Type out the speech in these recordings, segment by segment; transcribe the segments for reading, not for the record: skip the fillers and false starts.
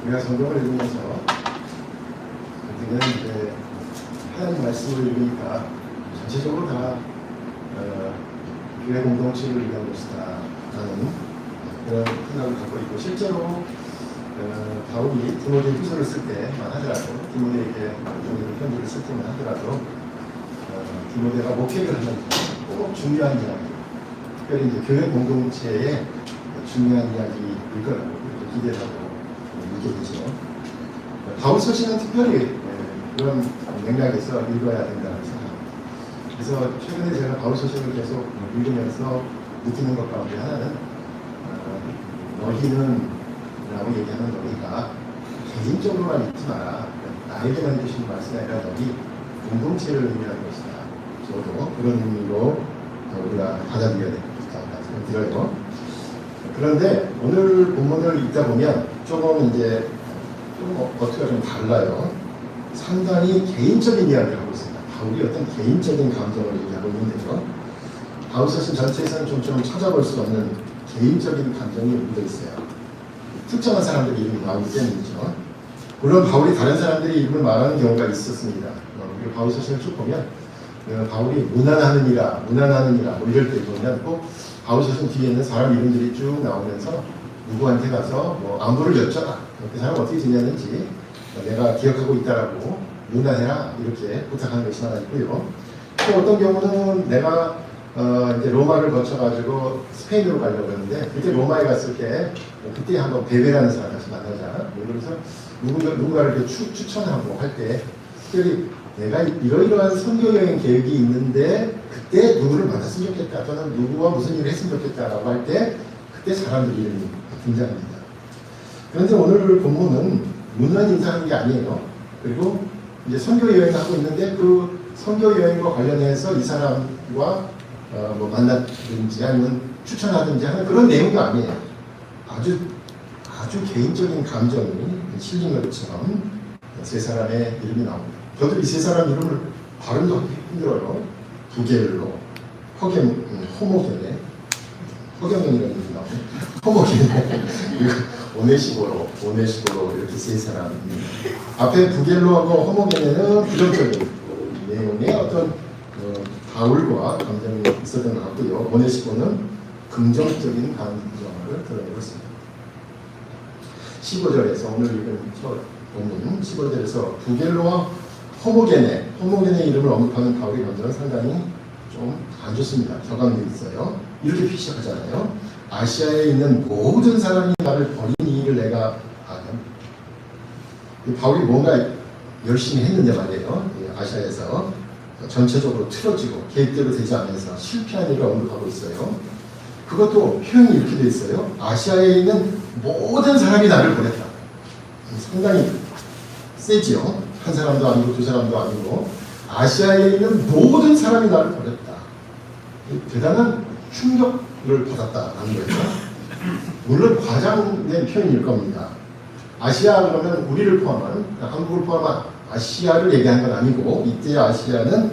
우리가 성경을 읽으면서 어떻게는 이제 하나님 말씀을 읽으니까 전체적으로 다 교회 공동체를 위한 것이다 라는 그런 생각을 갖고 있고, 실제로 바울이 디모데 후서를 쓸 때만 하더라도, 디모데에게 편지를 쓸 때만 하더라도 디모데가 목회를 하면 꼭 중요한 이야기, 특별히 이제 교회 공동체의 중요한 이야기일 거라고 이렇게 기대를 하고 있게 되죠. 바울 서신은 특별히 그런 맥락에서 읽어야 된다고 생각합니다. 그래서 최근에 제가 바울 서신을 계속 읽으면서 느끼는 것 가운데 하나는 너희는 라고 얘기하는 너희가 개인적으로만 읽지 마라. 나에게만 주신 말씀이 아니라 너희 공동체를 의미하는 것이다. 저도 그런 의미로 우리가 받아들여야 되겠다는 생각이 들어요. 그런데 오늘 본문을 읽다 보면 조금 이제 어떻게 좀 달라요. 상당히 개인적인 이야기를 하고 있습니다. 바울이 어떤 개인적인 감정을 얘기하고 있는데요. 바울 서신 전체에서는 좀 찾아볼 수 없는 개인적인 감정이 묻어 있어요. 특정한 사람들의 이름이 나오기 때문이죠. 물론 바울이 다른 사람들의 이름을 말하는 경우가 있었습니다. 우리 바울 서신을 쭉 보면 바울이 무난하느니라 뭐 이럴 때 보면 꼭 바울 서신 뒤에 있는 사람 이름들이 쭉 나오면서 누구한테 가서 뭐 안부를 여쭤라, 그 사람 어떻게 지내는지 내가 기억하고 있다라고 문안해라 이렇게 부탁하는 것이 하나 있고요. 또 어떤 경우는 내가 이제 로마를 거쳐가지고 스페인으로 가려고 했는데, 그때 로마에 갔을 때 그때 한번 베베라는 사람 같이 만나자, 그래서 누군가를 이렇게 추천하고 할 때 특별히 내가 이러이러한 선교 여행 계획이 있는데 그때 누구를 만났으면 좋겠다, 또는 누구와 무슨 일을 했으면 좋겠다라고 할 때 그때 사람들 이름이 등장합니다. 그런데 오늘 본문은 문안 인사하는 게 아니에요. 그리고 이제 선교 여행을 하고 있는데 그 선교 여행과 관련해서 이 사람과 뭐 만났든지 아니면 추천하든지 하는 그런 내용도 아니에요. 아주 개인적인 감정이 실린 것처럼 세 사람의 이름이 나옵니다. 저도 이 세 사람 이름을 발음도 하기 힘들어요. 부겔로, 호모게네, 허경영이라는 이름이 나오고, 호모게네, 오네시보로 이렇게 세 사람. 앞에 부겔로하고 호모게네는 부정적인 내용의 어떤 바울과 감정이 있었던 것 같고요. 오네시보는 긍정적인 감정을 드러내고 있습니다. 15절에서 오늘 읽은 첫 본문 15절에서 부겔로와 호모게네 이름을 언급하는 바울의 감정은 상당히 좀 안 좋습니다. 격앙돼 있어요. 이렇게 시작하잖아요. 아시아에 있는 모든 사람이 나를 버린 이유를 내가 아는. 바울이 뭔가 열심히 했는데 말이에요. 아시아에서 전체적으로 틀어지고 계획대로 되지 않아서 실패한 일을 언급하고 있어요. 그것도 표현이 이렇게 돼 있어요. 아시아에 있는 모든 사람이 나를 버렸다. 상당히 세지요. 한 사람도 아니고 두 사람도 아니고 아시아에 있는 모든 사람이 나를 버렸다. 대단한 충격을 받았다라는 거죠. 물론 과장된 표현일 겁니다. 아시아 그러면 우리를 포함한, 한국을 포함한 아시아를 얘기한 건 아니고, 이때 아시아는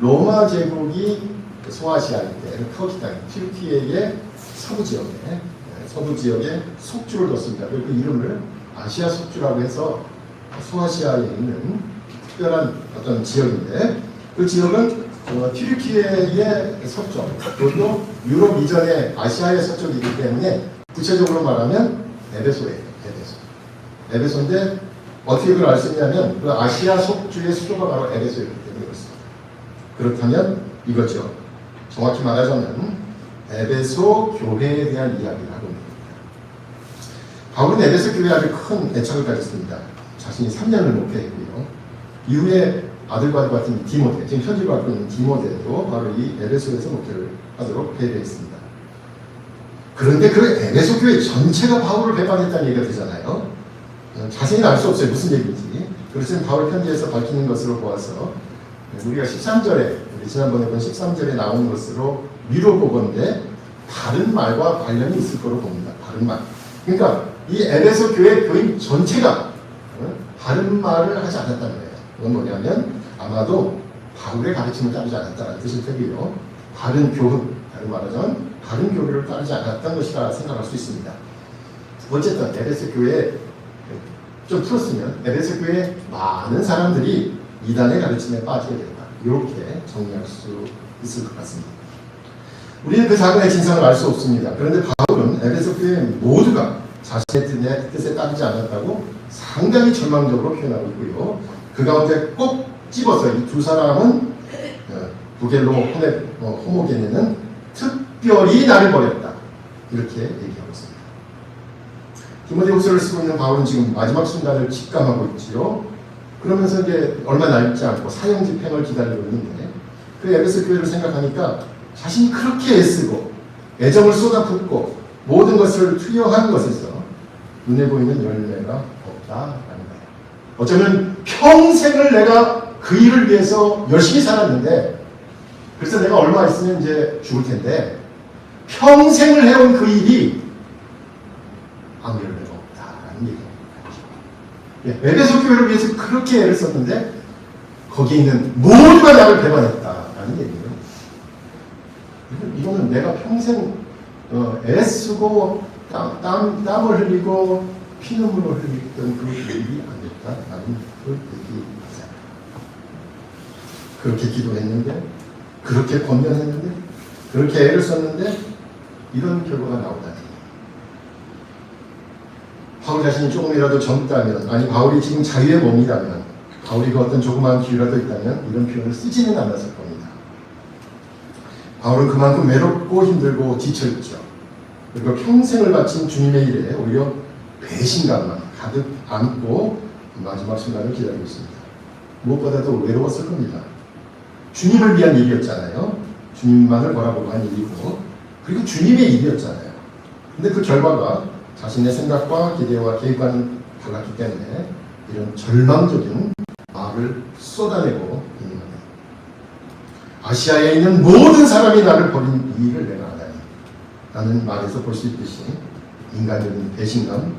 로마 제국이 소아시아일 때 터키 땅, 튀르키예의 서부 지역에 속주를 뒀습니다. 그리고 그 이름을 아시아 속주라고 해서 소아시아에 있는 특별한 어떤 지역인데, 그 지역은 튀르키예의 서쪽, 그리고 유럽 이전의 아시아의 서쪽이기 때문에 구체적으로 말하면 에베소예요. 에베소인데 어떻게 그걸 알 수 있냐면 그 아시아 속주의 수도가 바로 에베소이기 때문에 그렇습니다. 그렇다면 이거죠. 정확히 말하자면 에베소 교회에 대한 이야기를 하고 있는 겁니다. 바울은 에베소 교회에 아주 큰 애착을 가졌습니다. 자신이 3년을 목회했고요. 이후에 아들과 같은 디모데, 지금 현직을 갖고 있는 디모데도 바로 이 에베소에서 목회를 하도록 배려했습니다. 그런데 그 에베소 교회 전체가 바울을 배반했다는 얘기가 되잖아요. 자세히는 알 수 없어요. 무슨 얘기인지. 그렇지만 바울 편지에서 밝히는 것으로 보아서 우리가 13절에, 지난번에 본 13절에 나온 것으로 미로 보건데 다른 말과 관련이 있을 거로 봅니다. 다른 말. 그러니까 이 에베소 교회 교인 전체가 다른 말을 하지 않았다는 거예요. 그건 뭐냐면 아마도 바울의 가르침을 따르지 않았다는 뜻일 테고요. 다른 교훈, 다른 말하자면 다른 교리를 따르지 않았던 것이라 생각할 수 있습니다. 어쨌든 에베소 교회 좀 풀었으면 에베소 교회 많은 사람들이 이단의 가르침에 빠지게 된다. 이렇게 정리할 수 있을 것 같습니다. 우리는 그 사건의 진상을 알 수 없습니다. 그런데 바울은 에베소 교회 모두가 자신의 뜻에 따르지 않았다고 상당히 절망적으로 표현하고 있고요. 그 가운데 꼭 집어서 이 두 사람은 부겔로 호모게네는 특별히 나를 버렸다. 이렇게 얘기하고 있습니다. 디모데후서를 쓰고 있는 바울은 지금 마지막 순간을 직감하고 있지요. 그러면서 이제 얼마 남지 않고 사형 집행을 기다리고 있는데 그 에베소 교회를 생각하니까 자신이 그렇게 애쓰고 애정을 쏟아붓고 모든 것을 투여한 것에서 눈에 보이는 열매가 없다라는 거예요. 어쩌면 평생을 내가 그 일을 위해서 열심히 살았는데 그래서 내가 얼마 있으면 이제 죽을 텐데 평생을 해온 그 일이 아무 열매가 없다라는 얘기입니다. 에베소 교회를 위해서 그렇게 애를 썼는데 거기에 있는 모두가 나를 배반했다라는 얘기예요. 이거는 내가 평생 애쓰고 땀을 흘리고 피눈물을 흘렸던 그 일이 안 됐다라는 그 얘기입니다. 그렇게 기도했는데 그렇게 권면했는데 그렇게 애를 썼는데 이런 결과가 나오다니. 바울 자신이 조금이라도 젊다면, 아니 바울이 지금 자유의 몸이라면, 바울이 그 어떤 조그마한 기회라도 있다면 이런 표현을 쓰지는 않았을 겁니다. 바울은 그만큼 외롭고 힘들고 지쳐있죠. 그리고 평생을 바친 주님의 일에 오히려 배신감만 가득 안고 마지막 순간을 기다리고 있습니다. 무엇보다도 외로웠을 겁니다. 주님을 위한 일이었잖아요. 주님만을 바라보고 한 일이고, 그리고 주님의 일이었잖아요. 근데 그 결과가 자신의 생각과 기대와 계획과는 달랐기 때문에 이런 절망적인 말을 쏟아내고 있는 겁니다. 아시아에 있는 모든 사람이 나를 버린 이 일을 내가 하다니. 라는 말에서 볼 수 있듯이 인간적인 배신감,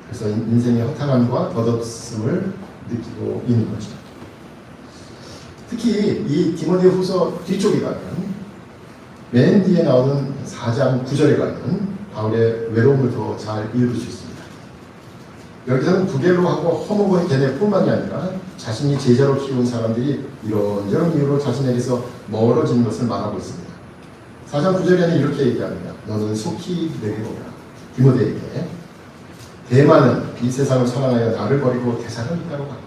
그래서 인생의 허탈함과 덧없음을 느끼고 있는 거죠. 특히 이 디모데후서 뒤쪽에 가면 맨 뒤에 나오는 4장 9절에 가면 바울의 외로움을 더 잘 읽을 수 있습니다. 여기서는 부겔로하고 호모게네뿐만이 아니라 자신이 제자로 키운 사람들이 이런저런 이유로 자신에게서 멀어지는 것을 말하고 있습니다. 4장 9절에는 이렇게 얘기합니다. 너는 속히 내게 오라. 디모데에게 대마는 이 세상을 사랑하여 나를 버리고 데살로니가로 갔고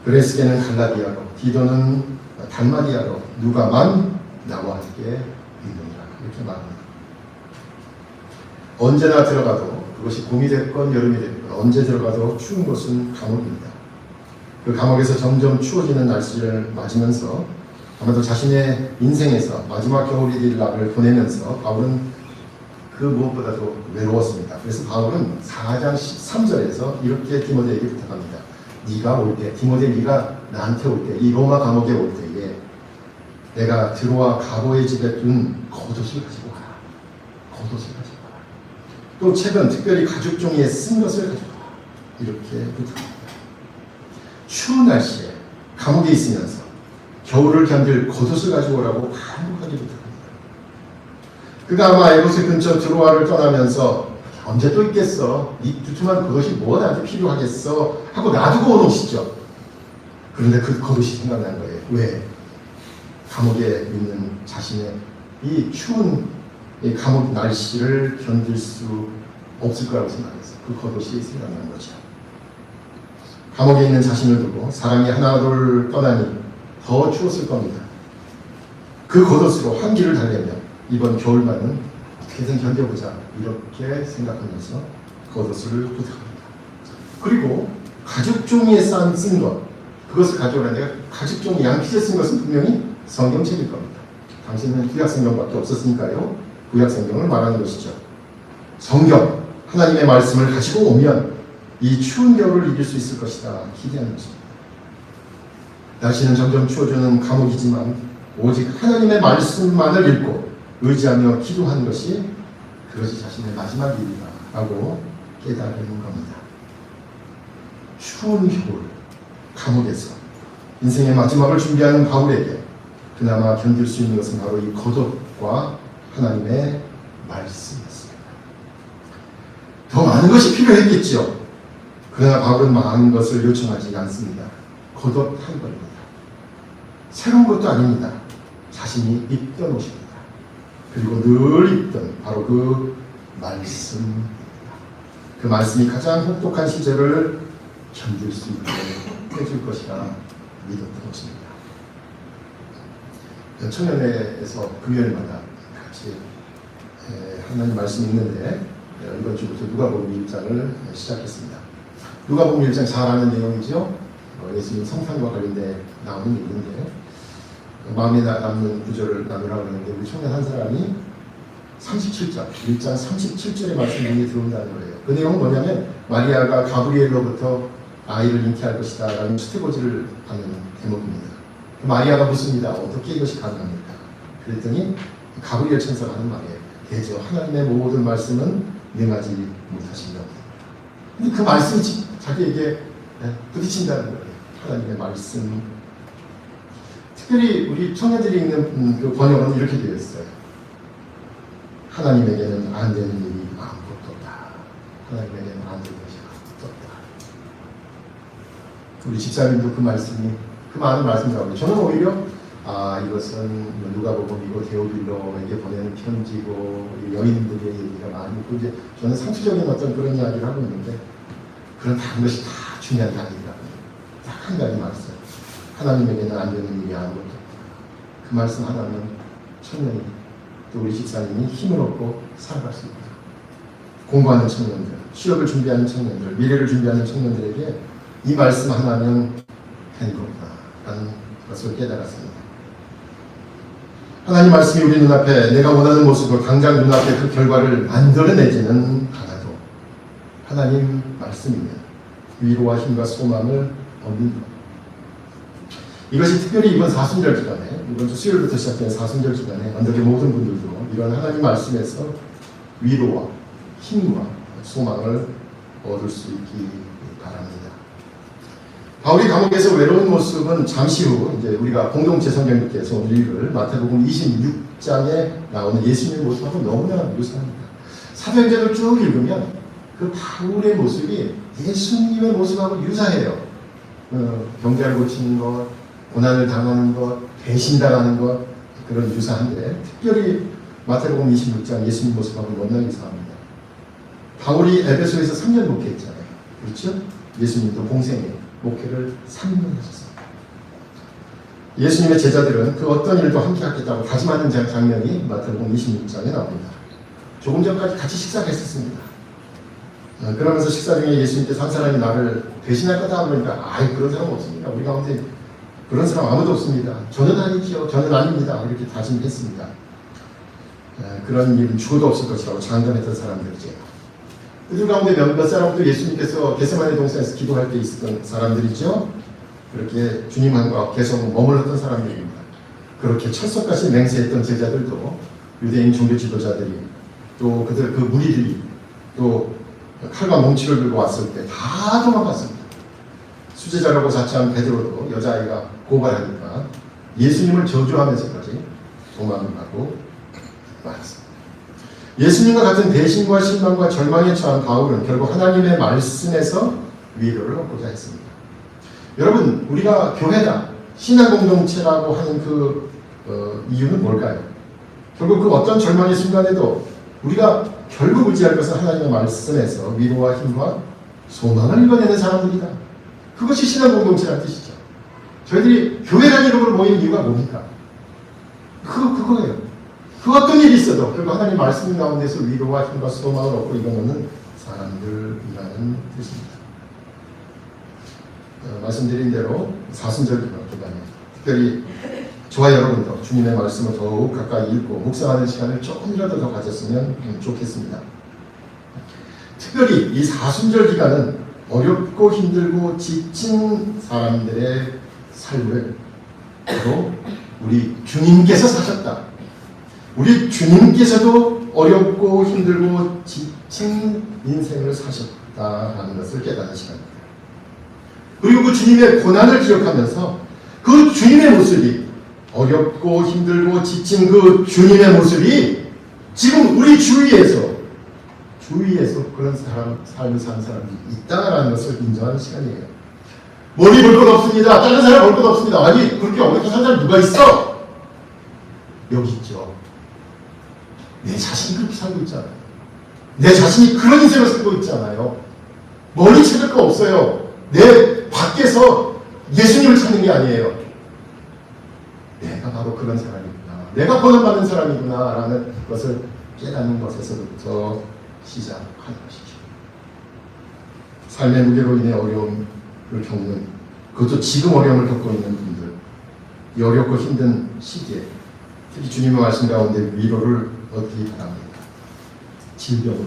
그레스게는 갈라디아로 디도는 달마디아로 누가만 나와 함께 있느니라. 이렇게 말합니다. 언제나 들어가도 그것이 봄이 됐건 여름이 됐건 언제 들어가도 추운 곳은 감옥입니다. 그 감옥에서 점점 추워지는 날씨를 맞으면서 아마도 자신의 인생에서 마지막 겨울이 될 날을 보내면서 바울은 그 무엇보다도 외로웠습니다. 그래서 바울은 4장 13절에서 이렇게 디모데에게 부탁합니다. 네가 올 때, 디모데 네가 나한테 올 때, 이 로마 감옥에 올 때에 내가 드로아 가보의 집에 둔 겉옷을 가지고 가라. 겉옷을 가지고 가라. 또 책은 특별히 가죽 종이에 쓴 것을 가지고 가라. 이렇게 부탁합니다. 추운 날씨에 감옥에 있으면서 겨울을 견딜 겉옷을 가지고 오라고 간곡하게 부탁합니다. 그가 아마 에베소 근처 드로아를 떠나면서 언제 또 있겠어? 이 두툼한 겉옷이 뭐 나한테 필요하겠어? 하고 놔두고 온 옷이죠. 그런데 그 겉옷이 생각난 거예요. 왜? 감옥에 있는 자신의 이 추운 이 감옥 날씨를 견딜 수 없을 거라고 생각해서 그 겉옷이 생각난 거죠. 감옥에 있는 자신을 두고 사람이 하나둘 떠나니 더 추웠을 겁니다. 그 겉옷으로 환기를 달래며 이번 겨울만은 어떻게든 견뎌보자 이렇게 생각하면서 겉옷을 부탁합니다. 그리고 가죽 종이에 쓴 것, 그것을 가져오라. 내가 가죽 종이 양피지에 쓴 것은 분명히 성경책일 겁니다. 당시에는 구약 성경밖에 없었으니까요. 구약 성경을 말하는 것이죠. 성경, 하나님의 말씀을 가지고 오면 이 추운 겨울을 이길 수 있을 것이다 기대하는 것입니다. 날씨는 점점 추워지는 감옥이지만 오직 하나님의 말씀만을 읽고 의지하며 기도하는 것이 그것이 자신의 마지막 일이다 라고 깨달은 겁니다. 추운 겨울 감옥에서 인생의 마지막을 준비하는 바울에게 그나마 견딜 수 있는 것은 바로 이 겉옷과 하나님의 말씀이었습니다. 더 많은 것이 필요했겠죠. 그러나 바울은 많은 것을 요청하지 않습니다. 겉옷 한 벌입니다. 새로운 것도 아닙니다. 자신이 입던 옷입니다. 그리고 늘 입던 바로 그 말씀입니다. 그 말씀이 가장 혹독한 시절을 견딜 수 있게 해줄 것이라 믿었던 것입니다. 청년회에서 금요일마다 같이 하나님 말씀이 있는데 이번 주부터 누가복음 1장을 시작했습니다. 누가복음 1장 잘 아는 내용이죠. 예수님 성탄과 관련된 나오는 얘기인데 마음에 남는 구절을 나누라고 하는데 우리 청년 한 사람이 37장, 1장 37절의 말씀이 눈에 들어온다는 거예요. 그 내용은 뭐냐면 마리아가 가브리엘로부터 아이를 잉태할 것이다 라는 수태고지를 하는 대목입니다. 마리아가 묻습니다. 어떻게 이것이 가능합니까? 그랬더니 가브리엘 천사가 하는 말이에요. 대저 하나님의 모든 말씀은 능하지 못하신다. 근데 그 말씀이 자기에게 부딪힌다는 거예요. 하나님의 말씀. 특별히 우리 청년들이 읽는 그 번역은 이렇게 되어 있어요. 하나님에게는 안 되는 일이 아무것도 없다. 하나님에게는 안 되는 것이 아무것도 없다. 우리 집사님도 그 말씀이 그 많은 말씀이라고. 저는 오히려 이것은 누가복음이고 데오빌로에게 보내는 편지고 여인들의 얘기가 많이 있고 이제 저는 상투적인 어떤 그런 이야기를 하고 있는데 그런 다른 것이 다 중요한 게 아니라고. 딱 한 가지 말씀. 하나님에게는 안 되는 일이 아무것도 없다. 그 말씀 하나는 청년이 또 우리 집사님이 힘을 얻고 살아갈 수 있다. 공부하는 청년들, 취업을 준비하는 청년들, 미래를 준비하는 청년들에게 이 말씀 하나는 되는 겁니다. 라는 것을 깨달았습니다. 하나님 말씀이 우리 눈앞에 내가 원하는 모습을 당장 눈앞에 그 결과를 만들어내지는 않아도 하나님 말씀이면 위로와 힘과 소망을 얻는 것. 이것이 특별히 이번 사순절 기간에 이번 주 수요일부터 시작된 사순절 기간에 언덕의 모든 분들도 이런 하나님 말씀에서 위로와 힘과 소망을 얻을 수 있기 바랍니다. 바울이 감옥에서 외로운 모습은 잠시 후 이제 우리가 공동체 성경님께서 오늘 읽을 마태복음 26장에 나오는 예수님의 모습하고 너무나 유사합니다. 사도행전을 쭉 읽으면 그 바울의 모습이 예수님의 모습하고 유사해요. 병자를 고치는 것, 고난을 당하는 것, 배신당하는 것 그런 유사한데 특별히 마태복음 26장 예수님 모습하고 너무나 유사합니다. 바울이 에베소에서 3년 목회했잖아요. 그렇죠? 예수님도 공생에 목회를 3년 하셨습니다. 예수님의 제자들은 그 어떤 일도 함께 하겠다고 다짐하는 장면이 마태복음 26장에 나옵니다. 조금 전까지 같이 식사를 했었습니다. 그러면서 식사 중에 예수님께서 한 사람이 나를 배신할 거다 그러니까 그런 사람 없습니다. 우리 가운데 그런 사람 아무도 없습니다. 저는 아니죠. 저는 아닙니다. 이렇게 다짐했습니다. 그런 일은 죽어도 없을 것이라고 장담했던 사람들이죠. 그들 가운데 몇 사람도 예수님께서 겟세마네 동산에서 기도할 때 있었던 사람들이죠. 그렇게 주님과 계속 머물렀던 사람들입니다. 그렇게 철석같이 맹세했던 제자들도 유대인 종교 지도자들이 또 그들 그 무리들이 또 칼과 몽치를 들고 왔을 때 다 도망갔습니다. 수제자라고 자처한 베드로도 여자아이가 고발하니까 예수님을 저주하면서까지 도망을 가고 말았습니다. 예수님과 같은 배신과 실망과 절망에 처한 바울은 결국 하나님의 말씀에서 위로를 얻고자 했습니다. 여러분, 우리가 교회다, 신앙 공동체라고 하는 그 이유는 뭘까요? 결국 그 어떤 절망의 순간에도 우리가 결국 의지할 것은 하나님의 말씀에서 위로와 힘과 소망을 읽어내는 사람들이다. 그것이 신앙 공동체라는 뜻이죠. 저희들이 교회라는 이름으로 모인 이유가 뭡니까? 그거예요. 그 어떤 일이 있어도 결국 하나님 말씀 가운데서 위로와 힘과 소망을 얻고 이뤄놓는 사람들이라는 뜻입니다. 말씀드린 대로 사순절 기간에 특별히 저와 여러분도 주님의 말씀을 더욱 가까이 읽고 묵상하는 시간을 조금이라도 더 가졌으면 좋겠습니다. 특별히 이 사순절 기간은 어렵고 힘들고 지친 사람들의 삶을 바로 우리 주님께서 사셨다. 우리 주님께서도 어렵고 힘들고 지친 인생을 사셨다라는 것을 깨닫는 시간입니다. 그리고 그 주님의 고난을 기억하면서 그 주님의 모습이 어렵고 힘들고 지친 그 주님의 모습이 지금 우리 주위에서 위해서 그런 삶을 사는 사람이 있다라는 것을 인정하는 시간이에요. 머리 볼 것 없습니다. 다른 사람 볼 것 없습니다. 아니, 그렇게 어렵게 사는 사람 누가 있어? 여기 있죠. 내 자신이 그렇게 살고 있잖아요. 내 자신이 그런 인생을 살고 있잖아요. 멀리 찾을 거 없어요. 내 밖에서 예수님을 찾는 게 아니에요. 내가 바로 그런 사람이구나. 내가 구원받는 사람이구나 라는 것을 깨닫는 것에서부터 시작하는 것이죠. 삶의 무게로 인해 어려움을 겪는, 그것도 지금 어려움을 겪고 있는 분들, 이 어렵고 힘든 시기에 특히 주님의 말씀 가운데 위로를 얻기 바랍니다. 질병으로,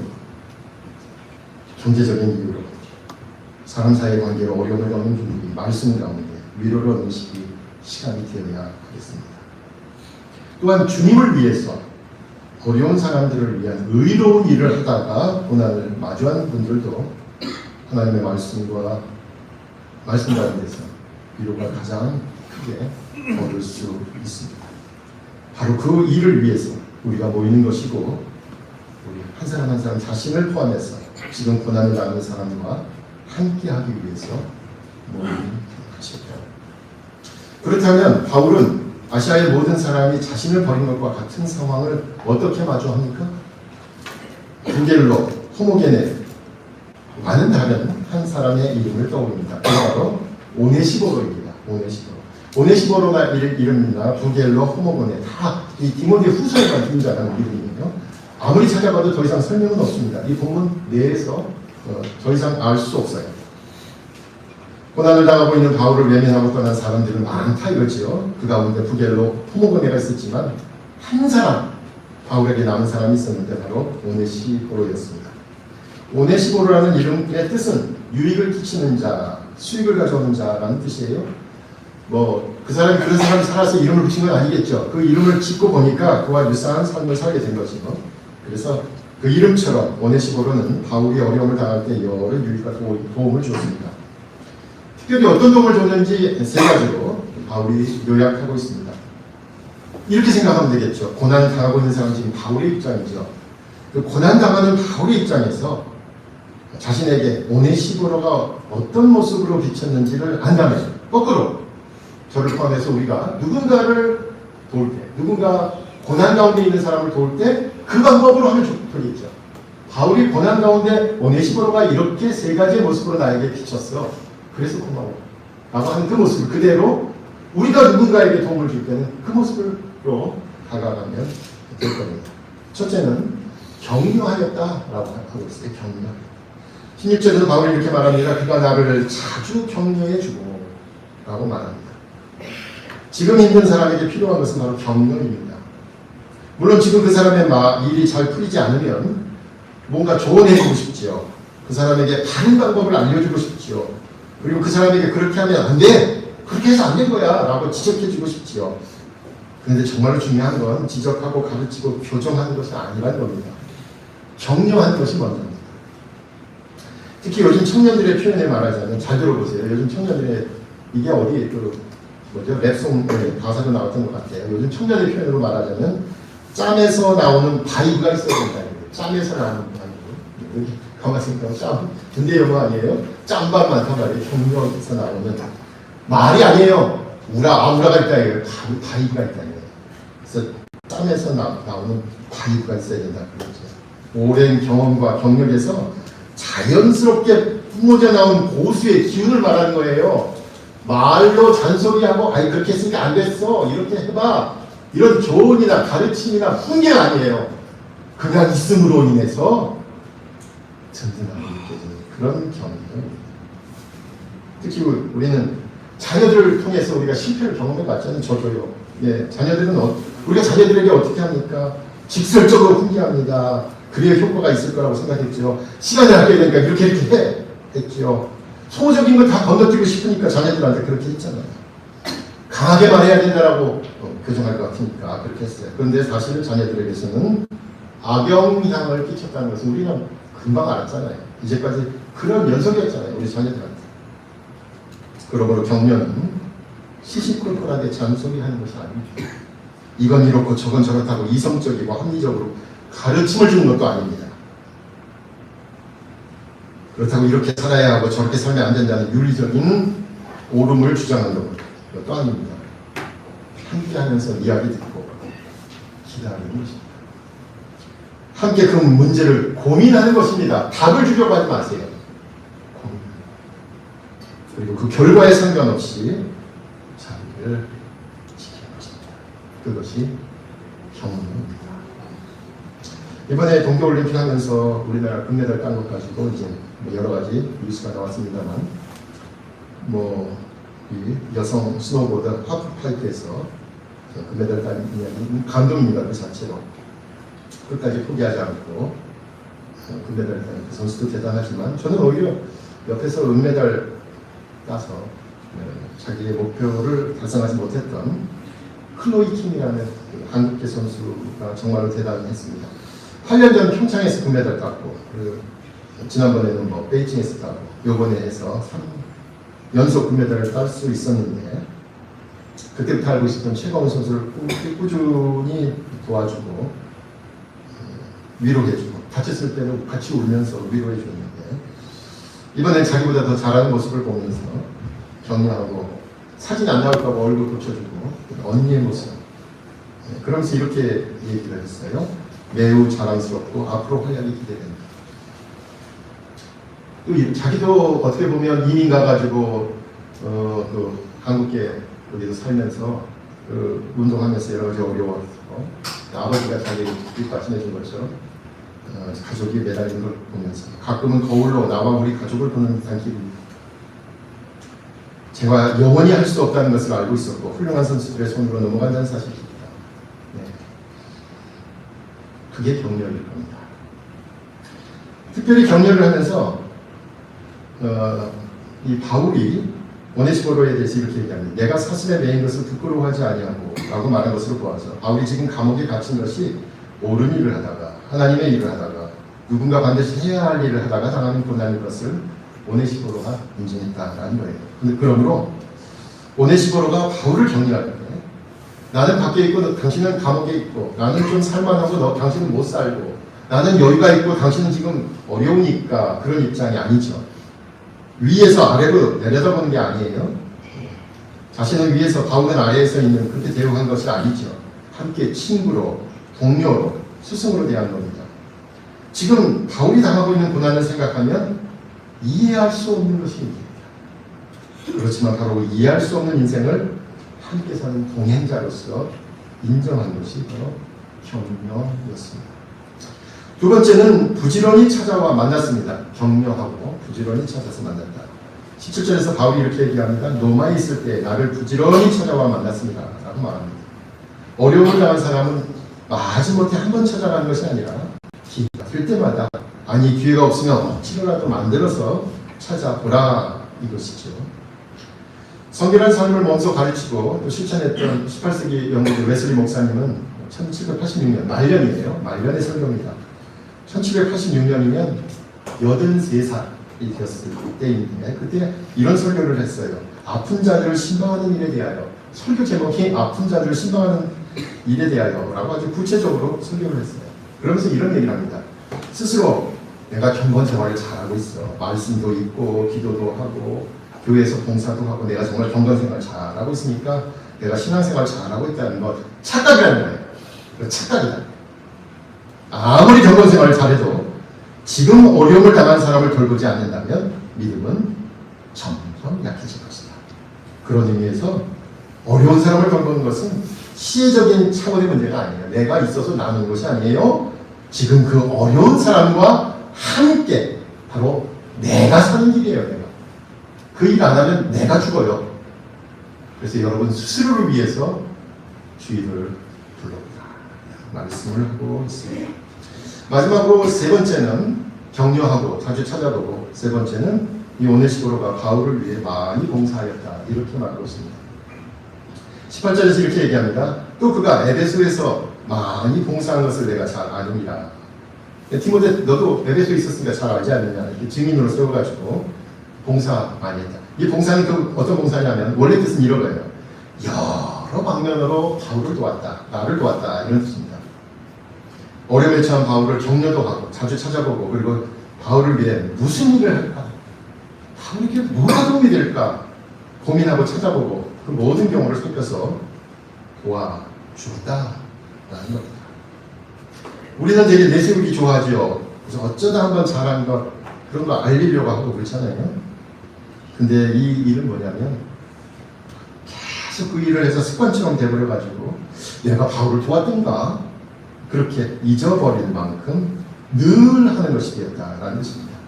경제적인 이유로, 사람 사이의 관계로 어려움을 겪는 분들이 말씀 가운데 위로를 얻는 시간이 되어야 하겠습니다. 또한 주님을 위해서 어려운 사람들을 위한 의로운 일을 하다가 고난을 마주하는 분들도 하나님의 말씀 가운데서 위로가 가장 크게 얻을 수 있습니다. 바로 그 일을 위해서 우리가 모이는 것이고, 우리 한 사람 한 사람 자신을 포함해서 지금 고난을 당하는 사람과 함께하기 위해서 모이는 것입니다. 그렇다면 바울은 아시아의 모든 사람이 자신을 버린 것과 같은 상황을 어떻게 마주합니까? 부겔로, 호모게네, 많은 다른 한 사람의 이름을 떠올립니다. 바로 오네시보로입니다. 오네시보로가 이름입니다. 부겔로, 호모게네 다 이 디모데 후서에만 등장하는 이름이에요. 아무리 찾아봐도 더 이상 설명은 없습니다. 이 본문 내에서 더 이상 알 수 없어요. 고난을 당하고 있는 바울을 외면하고 떠난 사람들은 많다 이거지요. 그 가운데 부겔로, 호모게네가 있었지만 한 사람, 바울에게 남은 사람이 있었는데 바로 오네시보로였습니다. 오네시보로라는 이름의 뜻은 유익을 끼치는 자, 수익을 가져오는 자라는 뜻이에요. 그 사람이 그런 사람이 살아서 이름을 붙인 건 아니겠죠. 그 이름을 짓고 보니까 그와 유사한 삶을 살게 된 것이고, 그래서 그 이름처럼 오네시보로는 바울이 어려움을 당할 때 여러 유익과 도움을 주었습니다. 특별히 어떤 도움을 줬는지 세 가지로 바울이 요약하고 있습니다. 이렇게 생각하면 되겠죠. 고난 당하고 있는 사람은 지금 바울의 입장이죠. 그 고난 당하는 바울의 입장에서 자신에게 오네시보로가 어떤 모습으로 비쳤는지를 안다면, 거꾸로 저를 포함해서 우리가 누군가를 도울 때, 누군가 고난 가운데 있는 사람을 도울 때 그 방법으로 하면 좋겠죠. 바울이 고난 가운데 오네시보로가 이렇게 세 가지의 모습으로 나에게 비쳤어. 그래서 고마워. 라고 하는 그 모습을 그대로 우리가 누군가에게 도움을 줄 때는 그 모습으로 다가가면 될 겁니다. 첫째는 격려하였다라고 하고 있어요. 격려. 16절에서 바울이 이렇게 말합니다. 그가 나를 자주 격려해주고 라고 말합니다. 지금 힘든 사람에게 필요한 것은 바로 격려입니다. 물론 지금 그 사람의 일이 잘 풀리지 않으면 뭔가 조언해주고 싶지요. 그 사람에게 다른 방법을 알려주고 싶지요. 그리고 그 사람에게 그렇게 하면 안 돼! 그렇게 해서 안 된 거야! 라고 지적해주고 싶지요. 그런데 정말로 중요한 건 지적하고 가르치고 교정하는 것이 아니라는 겁니다. 격려하는 것이 먼저입니다. 특히 요즘 청년들의 표현에 말하자면, 잘 들어보세요. 요즘 청년들의, 이게 어디, 랩송 가사도 나왔던 것 같아요. 요즘 청년의 표현으로 말하자면, 짬에서 나오는 바이브가 있어야 된다. 짬에서 나오는 바이브. 가만히 생각하면 짬. 근데 영어 아니에요? 짬밥 많단 말이에요. 경력에서 나오는. 말이 아니에요. 우라가 있다 이거예요. 바이브가 있다 이거예요. 그래서 짬에서 나오는 바이브가 있어야 된다. 그렇죠. 오랜 경험과 경력에서 자연스럽게 뿜어져 나온 고수의 기운을 말하는 거예요. 말로 잔소리하고 아니 그렇게 했으니까 안 됐어. 이렇게 해봐. 이런 조언이나 가르침이나 훈계 아니에요. 그냥 있음으로 인해서 든든하게 느껴지는 그런 경험입니다. 특히 우리는 자녀들을 통해서 우리가 실패를 경험해봤잖아요. 저도요. 예, 자녀들은 우리가 자녀들에게 어떻게 합니까? 직설적으로 훈계합니다. 그래야 효과가 있을 거라고 생각했죠. 시간이 아껴야 되니까 이렇게 했죠. 소모적인 걸 다 건너뛰고 싶으니까 자녀들한테 그렇게 했잖아요. 강하게 말해야 된다라고 교정할 것 같으니까 그렇게 했어요. 그런데 사실은 자녀들에게서는 악영향을 끼쳤다는 것은 우리는 금방 알았잖아요. 이제까지 그런 연속이었잖아요. 우리 자녀들한테. 그러므로 격려는 시시콜콜하게 잔소리하는 것이 아닙니다. 이건 이렇고 저건 저렇다고 이성적이고 합리적으로 가르침을 주는 것도 아닙니다. 그렇다고 이렇게 살아야 하고 저렇게 살면 안 된다는 윤리적인 옳음을 주장한다고 그것도 아닙니다. 함께하면서 이야기 듣고 기다리는 것입니다. 함께 그 문제를 고민하는 것입니다. 답을 주려고 하지 마세요. 고민. 그리고 그 결과에 상관없이 자리를 지키는 것입니다. 그것이 경륜입니다. 이번에 동계올림픽 하면서 우리나라 금메달 딴 것 가지고 이제 여러 가지 뉴스가 나왔습니다만, 이 여성 스노보드 하프파이프에서 금메달 딴 이야기 감동입니다. 그 자체로 끝까지 포기하지 않고 금메달 딴 그 선수도 대단하지만, 저는 오히려 옆에서 은메달 따서 자기의 목표를 달성하지 못했던 클로이 킴이라는 그 한국계 선수가 정말로 대단했습니다. 8년 전 평창에서 금메달 땄고, 지난번에는 베이징에서 따고, 요번에 해서 3연속 금메달을 딸 수 있었는데, 그때부터 알고 있었던 최강훈 선수를 꾸준히 도와주고 위로해주고, 다쳤을 때는 같이 울면서 위로해줬는데, 이번엔 자기보다 더 잘하는 모습을 보면서 격려하고, 사진 안 나올까 봐 얼굴 고쳐주고, 언니의 모습, 그러면서 이렇게 얘기를 했어요. 매우 자랑스럽고 앞으로 활약이 기대된다. 또 자기도 어떻게 보면 이민 가가지고 그 한국계 여기서 살면서 운동하면서 여러 가지 어려워서 아버지가 자기 뒷받침해 준 것처럼 가족이 매달리는 걸 보면서 가끔은 거울로 나와 우리 가족을 보는 듯한 기분입니다. 제가 영원히 할 수 없다는 것을 알고 있었고, 훌륭한 선수들의 손으로 넘어간다는 사실입니다. 그게 격려일 겁니다. 특별히 격려를 하면서 이 바울이 오네시포로에 대해서 이렇게 얘기합니다. 내가 사슬에 매인 것을 부끄러워하지 아니하고 라고 말한 것으로 보아서, 바울이 지금 감옥에 갇힌 것이 옳은 일을 하다가, 하나님의 일을 하다가, 누군가 반드시 해야 할 일을 하다가 당하는 고난인 것을 오네시포로가 인정했다라는 거예요. 그러므로 오네시포로가 바울을 격려할 때, 나는 밖에 있고 당신은 감옥에 있고, 나는 좀 살만하고 당신은 못 살고, 나는 여유가 있고 당신은 지금 어려우니까, 그런 입장이 아니죠. 위에서 아래로 내려다보는 게 아니에요. 자신은 위에서, 바울은 아래에서 있는, 그렇게 대우한 것이 아니죠. 함께 친구로, 동료로, 스승으로 대한 겁니다. 지금 바울이 당하고 있는 고난을 생각하면 이해할 수 없는 것입니다. 그렇지만 바로 이해할 수 없는 인생을 함께 사는 동행자로서 인정한 것이 바로 격려였습니다. 두 번째는 부지런히 찾아와 만났습니다. 격려하고 부지런히 찾아서 만났다. 17절에서 바울이 이렇게 얘기합니다. 로마에 있을 때 나를 부지런히 찾아와 만났습니다 라고 말합니다. 어려움을 당한 사람은 마지못해 한 번 찾아가는 것이 아니라 기회가 될 때마다, 아니 기회가 없으면 억지로라도 만들어서 찾아보라 이것이죠. 성결한 삶을 먼저 가르치고 또 실천했던 18세기 영국의 웨슬리 목사님은 1786년, 말년이에요. 말년의 설교입니다. 1786년이면 83살이 되었을 때인데, 그때 이런 설교를 했어요. 아픈 자들을 신방하는 일에 대하여. 설교 제목이 아픈 자들을 신방하는 일에 대하여 라고 아주 구체적으로 설교를 했어요. 그러면서 이런 얘기를 합니다. 스스로 내가 경건 생활을 잘하고 있어. 말씀도 읽고 기도도 하고 교회에서 봉사도 하고 내가 정말 경건생활 잘하고 있으니까 내가 신앙생활 잘하고 있다는 것, 착각이라는 거예요. 착각이다. 아무리 경건생활을 잘해도 지금 어려움을 당한 사람을 돌보지 않는다면 믿음은 점점 약해질 것이다. 그런 의미에서 어려운 사람을 돌보는 것은 시혜적인 차원의 문제가 아니에요. 내가 있어서 나누는 것이 아니에요. 지금 그 어려운 사람과 함께 바로 내가 사는 길이에요. 내가. 그 일 안 하면 내가 죽어요. 그래서 여러분 스스로를 위해서 주의를 불러보라 말씀을 하고 있습니다. 마지막으로 세 번째는 격려하고 자주 찾아보고, 세 번째는 이 오네시포로가 바울을 위해 많이 봉사하였다 이렇게 말하고 있습니다. 18절에서 이렇게 얘기합니다. 또 그가 에베소에서 많이 봉사한 것을 내가 잘 아느니라. 디모데 너도 에베소에 있었으니까 잘 알지 않느냐, 이렇게 증인으로 세워가지고 봉사 많이 했다. 이 봉사는 그 어떤 봉사냐면 원래 뜻은 이런 거예요. 여러 방면으로 바울을 도왔다, 나를 도왔다 이런 뜻입니다. 어려움에 처한 바울을 격려도 하고 자주 찾아보고, 그리고 바울을 위해 무슨 일을 할까? 바울에게 뭐가 도움이 될까? 고민하고 찾아보고 그 모든 경우를 살펴서 도와주었다라는 겁니다. 우리는 되게 내세우기 좋아하죠. 그래서 어쩌다 한번 잘한 것 그런 거 알리려고 하고 그렇잖아요. 근데 이 일은 뭐냐면 계속 그 일을 해서 습관처럼 돼버려가지고 내가 바울을 도왔던가 그렇게 잊어버릴 만큼 늘 하는 것이 되었다라는 것입니다.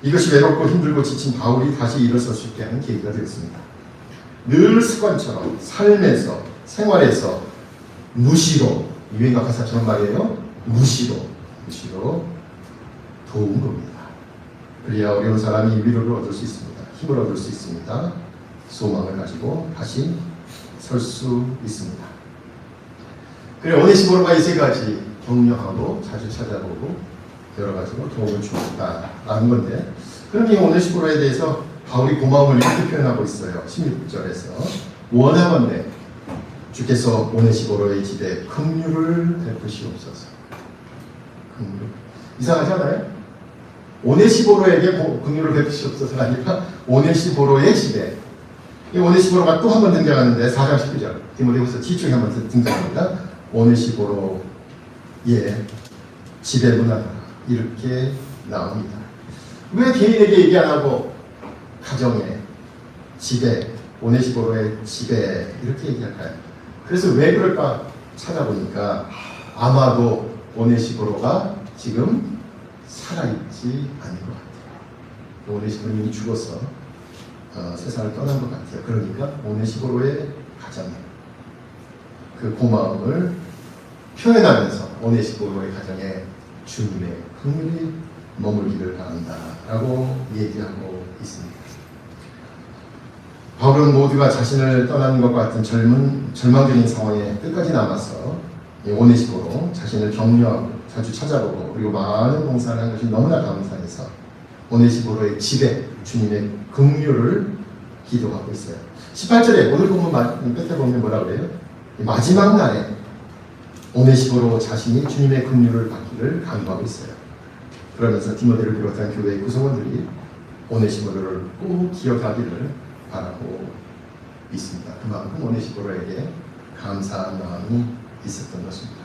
이것이 외롭고 힘들고 지친 바울이 다시 일어설 수 있게 하는 계기가 되었습니다. 늘 습관처럼 삶에서 생활에서 무시로 유행가 가사처럼 말이에요. 무시로 도운 겁니다. 그래야 어려운 사람이 위로를 얻을 수 있습니다. 힘을 얻을 수 있습니다. 소망을 가지고 다시 설 수 있습니다. 그래 오네시모로가 이 세 가지 격려하고 자주 찾아보고 여러 가지로 도움을 주었다라는 건데 그럼 이 오네시모로에 대해서 바울이 고마움을 이렇게 표현하고 있어요. 16절에서 원하건대 주께서 오네시모로의 집에 긍휼을 베푸시옵소서. 긍휼. 이상하지 않아요? 오네시모로에게 긍휼을 베푸시옵소서가 아니라 오네시모로의 집에 이 오네시모로가 또 한 번 등장하는데 4장 19절 디모데후서 뒤쪽에 한 번 등장합니다. 오네시모로의 집에 문하라 이렇게 나옵니다. 왜 개인에게 얘기 안 하고 가정에 집에 오네시모로의 집에 이렇게 얘기할까요? 그래서 왜 그럴까 찾아보니까 아마도 오네시모로가 지금 살아있지 않은 것 같아요. 오네시모로는 죽어서 세상을 떠난 것 같아요. 그러니까 오네시모로의 가정에 그 고마움을 표현하면서 오네시모로의 가정에 주님의 긍휼이 머물기를 바란다라고 얘기하고 있습니다. 바울은 모두가 자신을 떠나는 것 같은 절망적인 상황에 끝까지 남아서 오네시모로 자신을 격려하고 자주 찾아보고 그리고 많은 봉사를 한 것이 너무나 감사해서 오네시모로의 집에 주님의 긍휼을 기도하고 있어요. 18절에 오늘 본문 끝에 보면 뭐라고 그래요? 마지막 날에 오네시모로 자신이 주님의 긍휼을 받기를 간구하고 있어요. 그러면서 디모데를 비롯한 교회의 구성원들이 오네시모로를 꼭 기억하기를 바라고 있습니다. 그만큼 오네시모로에게 감사한 마음이 있었던 것입니다.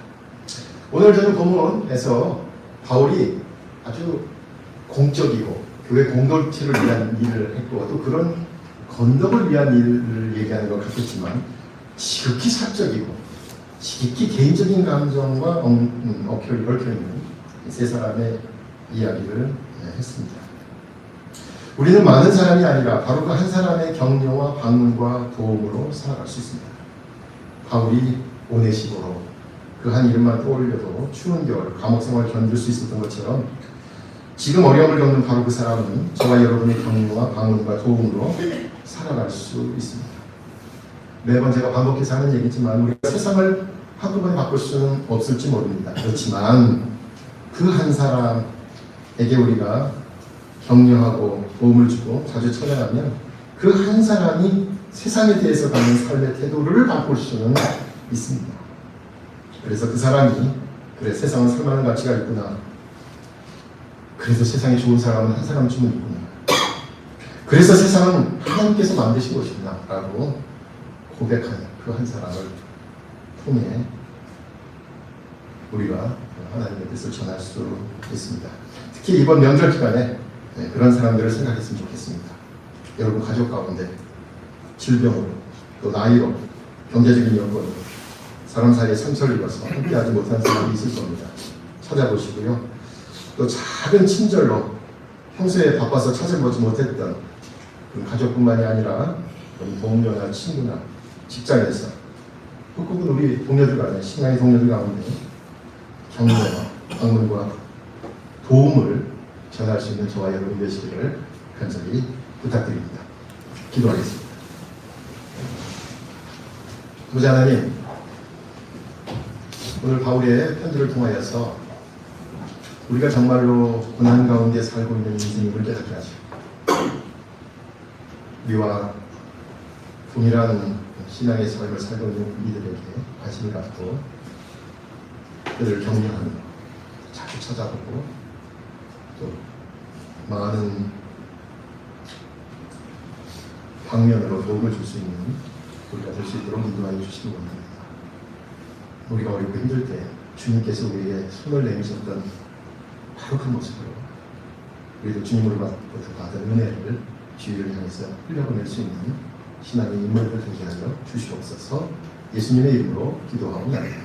오늘 저는 본문에서 바울이 아주 공적이고 교회 공동체를 위한 일을 했고 또 그런 건덕을 위한 일을 얘기하는 것 같겠지만 지극히 사적이고 지극히 개인적인 감정과 얽혀있는 세 사람의 이야기를 했습니다. 우리는 많은 사람이 아니라 바로 그 한 사람의 격려와 방문과 도움으로 살아갈 수 있습니다. 바울이 오네시모로 그 한 이름만 떠올려도 추운 겨울 감옥 생활을 견딜 수 있었던 것처럼 지금 어려움을 겪는 바로 그 사람은 저와 여러분의 격려와 방문과 도움으로 살아갈 수 있습니다. 매번 제가 반복해서 하는 얘기지만 우리가 세상을 한꺼번에 바꿀 수는 없을지 모릅니다. 그렇지만 그 한 사람에게 우리가 격려하고 도움을 주고 자주 찾아가면 그 한 사람이 세상에 대해서 갖는 삶의 태도를 바꿀 수는 있습니다. 그래서 그 사람이 그래 세상은 살만한 가치가 있구나. 그래서 세상에 좋은 사람은 한 사람쯤은 있구나. 그래서 세상은 하나님께서 만드신 것이구나 라고 고백하는 그 한 사람을 통해 우리가 하나님의 뜻을 전할 수 있습니다. 특히 이번 명절 기간에 그런 사람들을 생각했으면 좋겠습니다. 여러분 가족 가운데 질병으로 또 나이로 경제적인 여건으로 사람 사이에 상처를 입어서 함께하지 못한 사람이 있을 겁니다. 찾아보시고요. 또 작은 친절로 평소에 바빠서 찾아보지 못했던 가족뿐만이 아니라 동료나 친구나 직장에서 혹은 우리 동료들 간에 신앙의 동료들 가운데 격려와 방문과 도움을 전할 수 있는 저와 여러분 되시기를 간절히 부탁드립니다. 기도하겠습니다. 부자 하나님, 오늘 바울의 편지를 통하여서 우리가 정말로 고난 가운데 살고 있는 인생임을 깨닫게 하시고 우리와 동일한 신앙의 삶을 살고 있는 이들에게 관심을 갖고 그들을 격려하는 자주 찾아보고 또 많은 방면으로 도움을 줄 수 있는 우리가 될 수 있도록 인도하여 주시기 원합니다. 우리가 어렵고 힘들 때 주님께서 우리에게 손을 내미셨던 바로 그 모습으로 우리도 주님으로부터 받은 은혜를 주위를 향해서 흘려보낼 수 있는 신앙의 인물을 되게 하여 주시옵소서. 예수님의 이름으로 기도하옵나이다.